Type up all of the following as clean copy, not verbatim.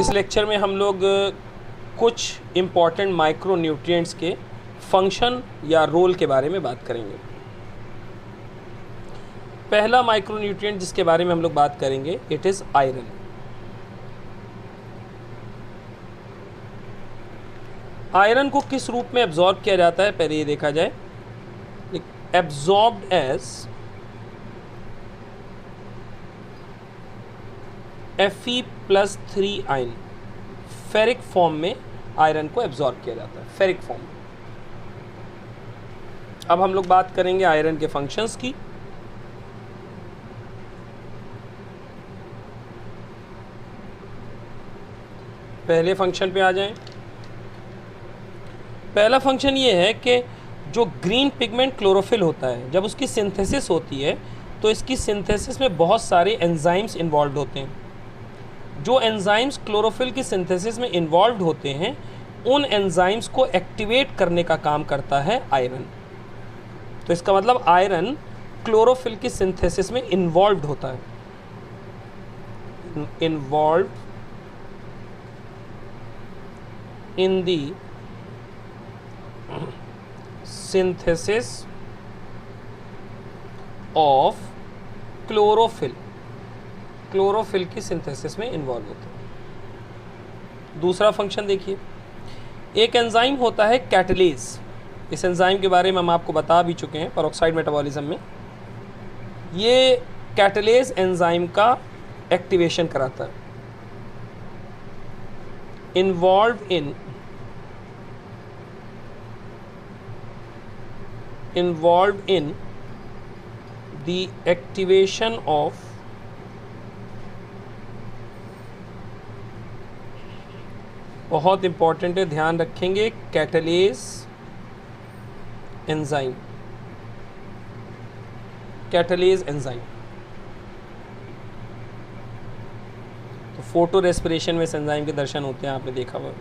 इस लेक्चर में हम लोग कुछ इम्पॉर्टेंट माइक्रो न्यूट्रिएंट्स के फंक्शन या रोल के बारे में बात करेंगे। पहला माइक्रो न्यूट्रिएंट जिसके बारे में हम लोग बात करेंगे इट इज़ आयरन। आयरन को किस रूप में एब्जॉर्ब किया जाता है पहले ये देखा जाए। Absorbed as Fe+3 ion, ferric form में आयरन को एब्जॉर्ब किया जाता है, फेरिक फॉर्म में। अब हम लोग बात करेंगे आयरन के फंक्शंस की। पहले फंक्शन पे आ जाएं। पहला फंक्शन ये है कि जो ग्रीन पिगमेंट क्लोरोफिल होता है, जब उसकी सिंथेसिस होती है तो इसकी सिंथेसिस में बहुत सारे एंजाइम्स इन्वॉल्व होते हैं। जो एंजाइम्स क्लोरोफिल की सिंथेसिस में इन्वॉल्व होते हैं, उन एंजाइम्स को एक्टिवेट करने का काम करता है आयरन। तो इसका मतलब आयरन क्लोरोफिल की सिंथेसिस में इन्वॉल्व होता है, involve in the synthesis of chlorophyll, chlorophyll की सिंथेसिस में इन्वॉल्व होता है। दूसरा फंक्शन देखिए, एक एंजाइम होता है कैटलेज। इस एंजाइम के बारे में हम आपको बता भी चुके हैं पेरोक्साइड मेटाबॉलिज्म में। ये कैटलेज एंजाइम का एक्टिवेशन कराता है। Involve in the activation of बहुत इंपॉर्टेंट है, ध्यान रखेंगे, कैटलेज एंजाइम, कैटलेज एंजाइम। तो फोटो रेस्पिरेशन में इस एंजाइम के दर्शन होते हैं, आपने देखा हुआ।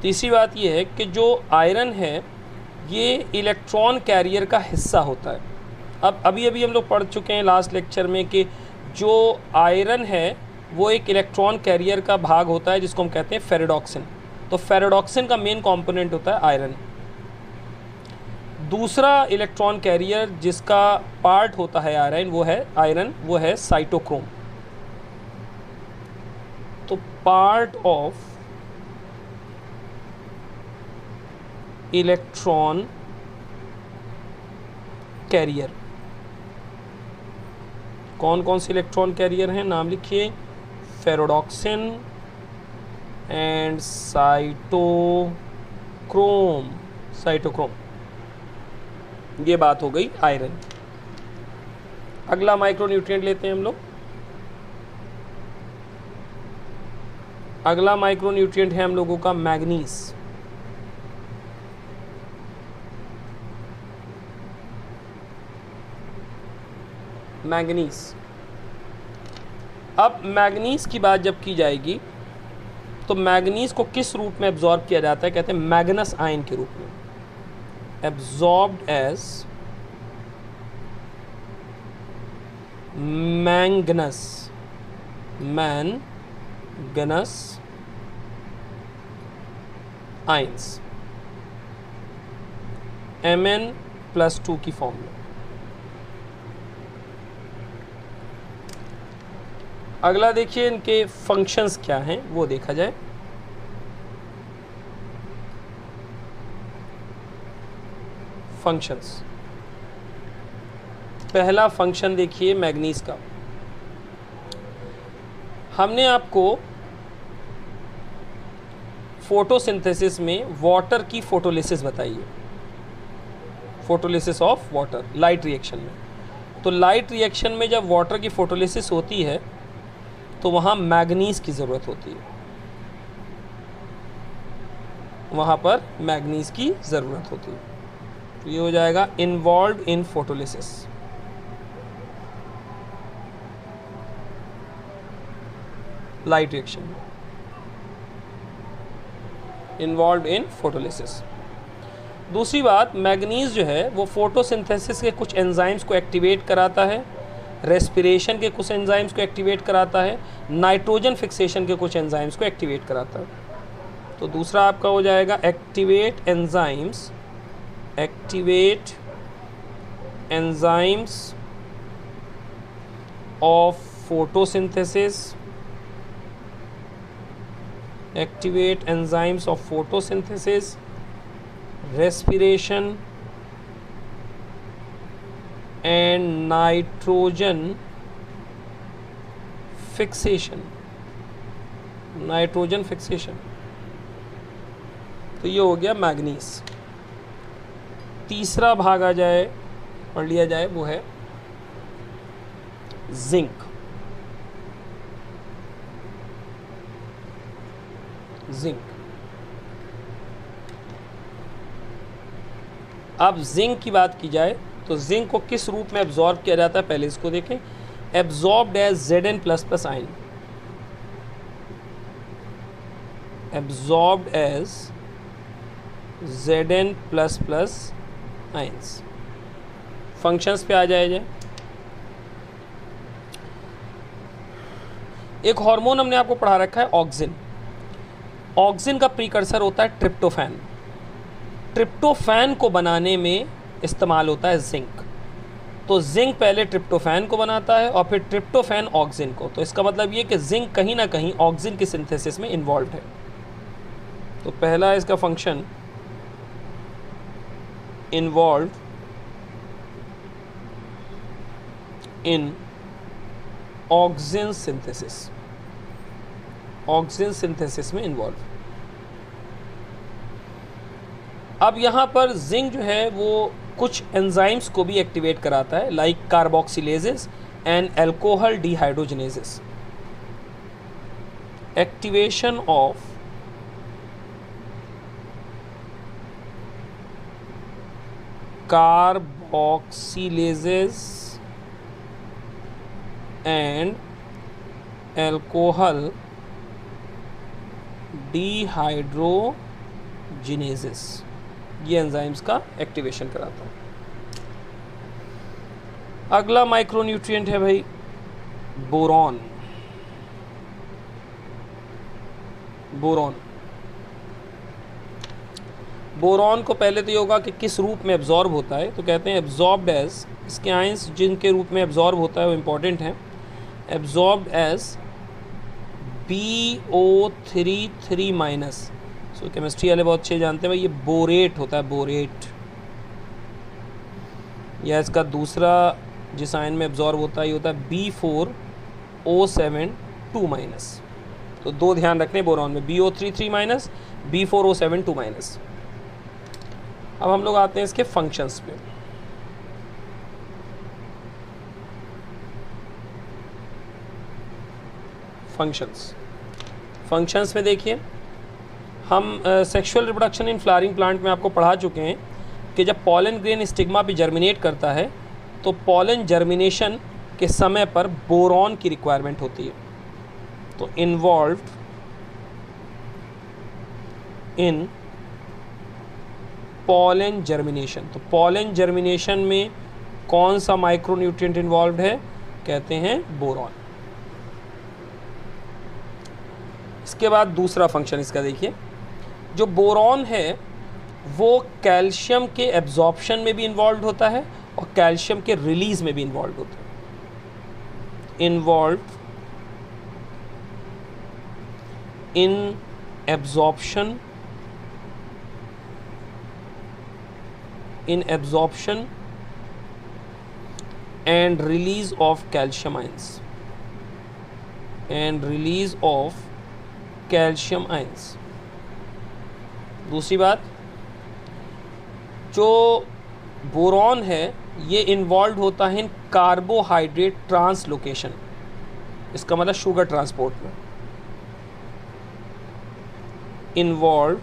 तीसरी बात यह है कि जो आयरन है ये इलेक्ट्रॉन कैरियर का हिस्सा होता है। अब अभी हम लोग पढ़ चुके हैं लास्ट लेक्चर में कि जो आयरन है वो एक इलेक्ट्रॉन कैरियर का भाग होता है जिसको हम कहते हैं फेरेडॉक्सिन। तो फेरेडॉक्सिन का मेन कंपोनेंट होता है आयरन। दूसरा इलेक्ट्रॉन कैरियर जिसका पार्ट होता है आयरन वो है साइटोक्रोम। तो पार्ट ऑफ इलेक्ट्रॉन कैरियर, कौन कौन से इलेक्ट्रॉन कैरियर हैं, नाम लिखिए, फेरेडॉक्सिन एंड साइटोक्रोम। ये बात हो गई आयरन। अगला माइक्रोन्यूट्रिएंट लेते हैं हम लोग। अगला माइक्रोन्यूट्रिएंट है हम लोगों का मैग्नीज। मैग्नीज। अब मैग्नीज की बात जब की जाएगी तो मैग्नीज को किस रूप में एब्जॉर्ब किया जाता है, कहते हैं मैग्नस आयन के रूप में, एब्जॉर्ब्ड एज मैंगनस आयंस, Mn+2 की फॉर्म में। अगला देखिए इनके फंक्शंस क्या हैं वो देखा जाए। फंक्शंस, पहला फंक्शन देखिए मैग्नीज का। हमने आपको फोटोसिंथेसिस में वाटर की फोटोलिसिस बताई है, photolysis of water light reaction में। तो लाइट रिएक्शन में जब वाटर की फोटोलिसिस होती है तो वहाँ मैग्नीज की ज़रूरत होती है, वहाँ पर मैग्नीज की ज़रूरत होती है। तो ये हो जाएगा involve in photolysis. Light reaction में इन्वॉल्व इन फोटोलिसिस। दूसरी बात, मैग्नीज जो है वो फोटोसिंथेसिस के कुछ एंजाइम्स को एक्टिवेट कराता है, रेस्पिरेशन के कुछ एंजाइम्स को एक्टिवेट कराता है, नाइट्रोजन फिक्सेशन के कुछ एंजाइम्स को एक्टिवेट कराता है। तो दूसरा आपका हो जाएगा activate enzymes of photosynthesis, respiration and nitrogen fixation। तो ये हो गया मैग्नीज। तीसरा भाग आ जाए, पढ़ लिया जाए, वो है जिंक। अब जिंक की बात की जाए तो जिंक को किस रूप में एब्जॉर्ब किया जाता है, पहले इसको देखें। Absorbed as Zn++ ion, absorbed as Zn++ ions. Functions पे आ जाए। एक हार्मोन हमने आपको पढ़ा रखा है ऑक्सिन। ऑक्सिन का प्रीकर्सर होता है ट्रिप्टोफैन। ट्रिप्टोफैन को बनाने में इस्तेमाल होता है जिंक। तो जिंक पहले ट्रिप्टोफैन को बनाता है और फिर ट्रिप्टोफैन ऑक्सिन को। तो इसका मतलब ये कि जिंक कहीं ना कहीं ऑक्सिन की सिंथेसिस में इन्वॉल्व है। तो पहला इसका function, involve in auxin synthesis में इन्वॉल्व। अब यहाँ पर जिंक जो है वो कुछ एंजाइम्स को भी एक्टिवेट कराता है, like carboxylases and alcohol dehydrogenases. Activation of carboxylases and alcohol dehydrogenases, ये एंजाइम्स का एक्टिवेशन कराता है। अगला माइक्रोन्यूट्रिएंट है भाई बोरॉन। बोरॉन को पहले तो ये होगा कि किस रूप में एब्जॉर्ब होता है, तो कहते हैं एब्जॉर्ब्ड एज, इसके आयंस जिनके रूप में एब्जॉर्ब होता है वो इंपॉर्टेंट है। एब्जॉर्ब्ड एज BO3 सो केमिस्ट्री वाले बहुत अच्छे जानते हैं भाई, ये बोरेट होता है, बोरेट। या इसका दूसरा जिस आयन में एब्जॉर्ब होता है ये होता है B4O7(2)। तो दो ध्यान रखने बोरॉन में, BO3 B4O7(2)। अब हम लोग आते हैं इसके फंक्शंस पे। फंक्शंस में देखिए, हम sexual reproduction in flowering plant में आपको पढ़ा चुके हैं कि जब पॉलन ग्रेन स्टिग्मा पे जर्मिनेट करता है तो पॉलन जर्मिनेशन के समय पर बोरॉन की रिक्वायरमेंट होती है। तो इन्वॉल्व्ड इन पॉलन जर्मिनेशन, तो पॉलन जर्मिनेशन में कौन सा माइक्रोन्यूट्रिएंट इन्वॉल्व्ड है, कहते हैं बोरॉन। इसके बाद दूसरा फंक्शन इसका देखिए, जो बोरॉन है वो कैल्शियम के एब्जॉर्प्शन में भी इन्वॉल्व होता है और कैल्शियम के रिलीज में भी इन्वॉल्व होता है। Involve in absorption and release of calcium ions. दूसरी बात, जो बोरॉन है ये इन्वॉल्व होता है इन कार्बोहाइड्रेट ट्रांसलोकेशन, इसका मतलब शुगर ट्रांसपोर्ट में। इन्वॉल्व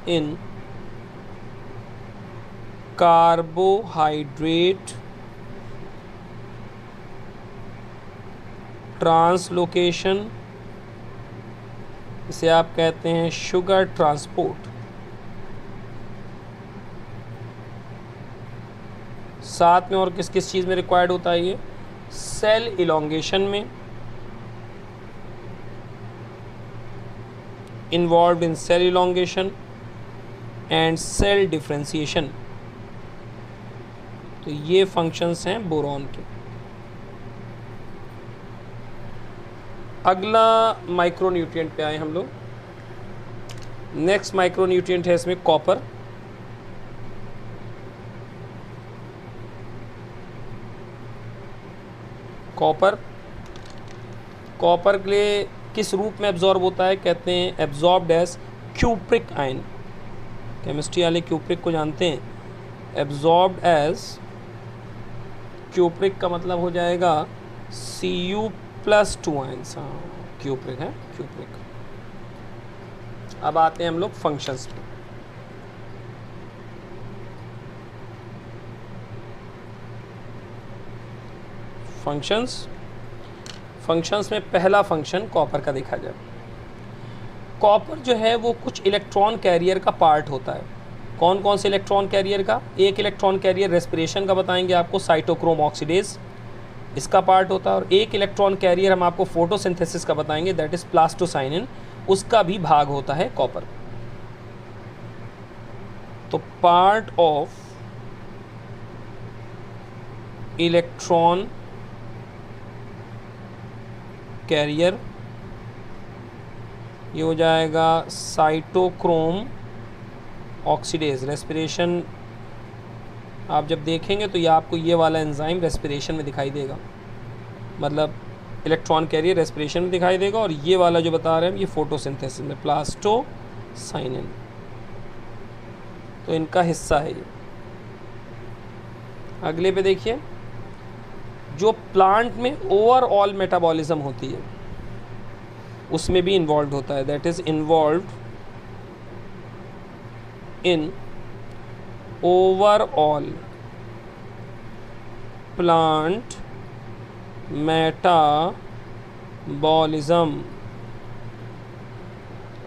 इन कार्बोहाइड्रेट ट्रांसलोकेशन, इसे आप कहते हैं शुगर ट्रांसपोर्ट। साथ में और किस किस चीज़ में रिक्वायर्ड होता है ये, सेल इलोंगेशन में, involve in cell elongation and cell differentiation. तो ये फंक्शंस हैं बोरॉन के। अगला माइक्रोन्यूट्रिएंट पे आए हम लोग। नेक्स्ट माइक्रोन्यूट्रिएंट है इसमें कॉपर। कॉपर के लिए किस रूप में एब्जॉर्ब होता है, कहते हैं absorbed as cupric ion. Chemistry वाले क्यूप्रिक को जानते हैं, एब्जॉर्ब्ड एज क्यूप्रिक का मतलब हो जाएगा Cu+2 आयन्स। हाँ, क्यूप्रिक है क्यूप्रिक। अब आते हैं हम लोग फंक्शंस पे। फंक्शंस में पहला फंक्शन कॉपर का देखा जाए। कॉपर जो है वो कुछ इलेक्ट्रॉन कैरियर का पार्ट होता है। कौन कौन से इलेक्ट्रॉन कैरियर का? एक इलेक्ट्रॉन कैरियर रेस्पिरेशन का बताएंगे आपको, साइटोक्रोम ऑक्सीडेज, इसका पार्ट होता है। और एक इलेक्ट्रॉन कैरियर हम आपको फोटोसिंथेसिस का बताएंगे, दैट इज प्लास्टोसाइनिन, उसका भी भाग होता है कॉपर। तो पार्ट ऑफ इलेक्ट्रॉन कैरियर ये हो जाएगा साइटोक्रोम ऑक्सीडेज। रेस्पिरेशन आप जब देखेंगे तो ये आपको ये वाला एंजाइम रेस्पिरेशन में दिखाई देगा, मतलब इलेक्ट्रॉन कैरियर रेस्पिरेशन में दिखाई देगा, और ये वाला जो बता रहे हैं ये फोटोसिंथेसिस में, प्लास्टोसाइनिन। तो इनका हिस्सा है ये। अगले पे देखिए, जो प्लांट में ओवरऑल मेटाबॉलिज्म होती है उसमें भी इन्वॉल्व होता है, that is involve in overall plant metabolism.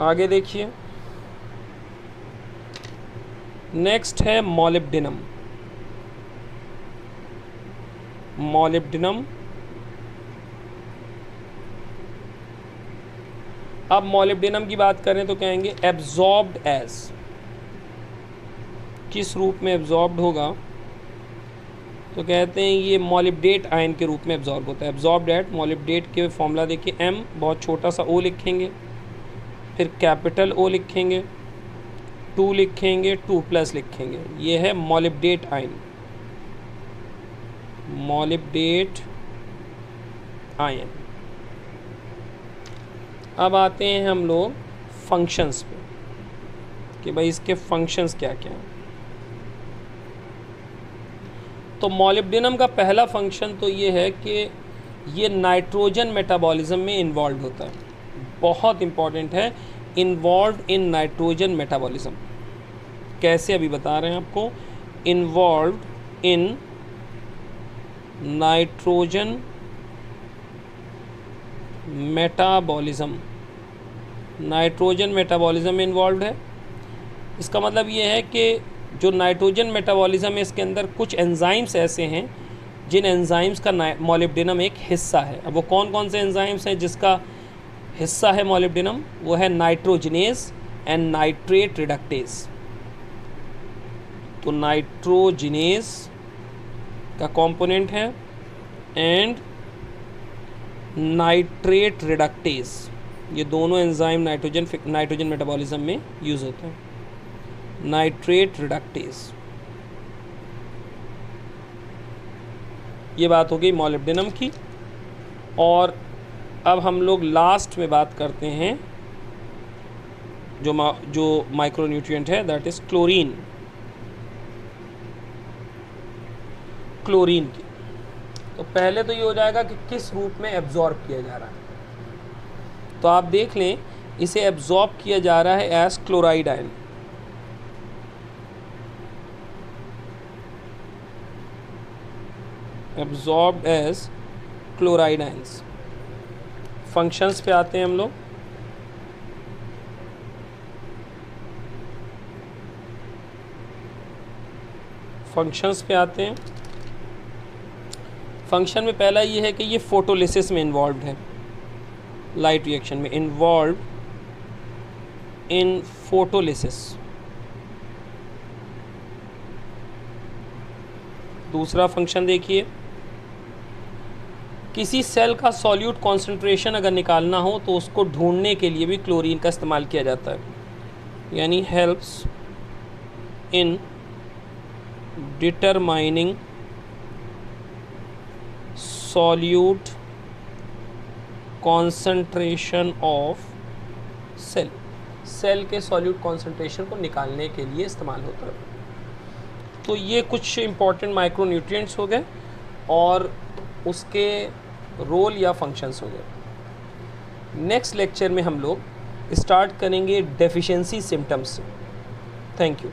आगे देखिए, नेक्स्ट है मॉलिब्डेनम। अब मॉलिब्डेनम की बात करें तो कहेंगे एब्जॉर्ब्ड एज। किस रूप में एब्जॉर्ब्ड होगा? तो कहते हैं ये मॉलिब्डेट आयन के रूप में एब्जॉर्ब होता है। एब्जॉर्ब्ड एट, मॉलिब्डेट के फॉर्मूला देखिए, M बहुत छोटा सा O लिखेंगे, फिर कैपिटल O लिखेंगे, 2 लिखेंगे, 2+ लिखेंगे, ये है मॉलिब्डेट आयन, मॉलिब्डेट आयन। अब आते हैं हम लोग फंक्शंस पे कि भाई इसके फंक्शंस क्या क्या हैं। तो मॉलिब्डेनम का पहला फंक्शन तो ये है कि ये नाइट्रोजन मेटाबॉलिज्म में इन्वॉल्व होता है। बहुत इम्पॉर्टेंट है, इन्वॉल्व इन नाइट्रोजन मेटाबॉलिज्म। कैसे अभी बता रहे हैं आपको, involve in nitrogen metabolism. Nitrogen metabolism में इन्वॉल्व है। इसका मतलब ये है कि जो नाइट्रोजन मेटाबॉलिज्म है इसके अंदर कुछ एंजाइम्स ऐसे हैं जिन एंजाइम्स का मॉलिब्डेनम एक हिस्सा है। अब वो कौन कौन से एंजाइम्स हैं जिसका हिस्सा है मॉलिब्डेनम? वो है नाइट्रोजिनेज एंड नाइट्रेट रिडक्टेज। तो नाइट्रोजिनेज का कंपोनेंट है एंड नाइट्रेट रिडक्टेज, ये दोनों एंजाइम नाइट्रोजन मेटाबॉलिज्म में यूज़ होते हैं। नाइट्रेट रिडक्टेज, ये बात हो गई मॉलिब्डेनम की। और अब हम लोग लास्ट में बात करते हैं जो माइक्रोन्यूट्रिएंट है, दैट इज क्लोरीन। क्लोरीन की तो पहले तो ये हो जाएगा कि किस रूप में एब्जॉर्ब किया जा रहा है। तो आप देख लें, इसे एब्जॉर्ब किया जा रहा है as chloride ion. Absorbed as chloride ions. Functions पे आते हैं हम लोग। फंक्शंस पे आते हैं फंक्शन में पहला ये है कि ये फोटोलिसिस में इन्वॉल्व है, लाइट रिएक्शन में इन्वॉल्व इन फोटोलिसिस। दूसरा फंक्शन देखिए, किसी सेल का सॉल्यूट कॉन्सेंट्रेशन अगर निकालना हो तो उसको ढूंढने के लिए भी क्लोरीन का इस्तेमाल किया जाता है, यानी helps in determining solute concentration of cell. Cell के सॉल्यूट कॉन्सेंट्रेशन को निकालने के लिए इस्तेमाल होता है। तो ये कुछ इंपॉर्टेंट माइक्रोन्यूट्रिएंट्स हो गए और उसके रोल या फंक्शंस हो गए। नेक्स्ट लेक्चर में हम लोग स्टार्ट करेंगे डेफिशिएंसी सिम्टम्स से। Thank you.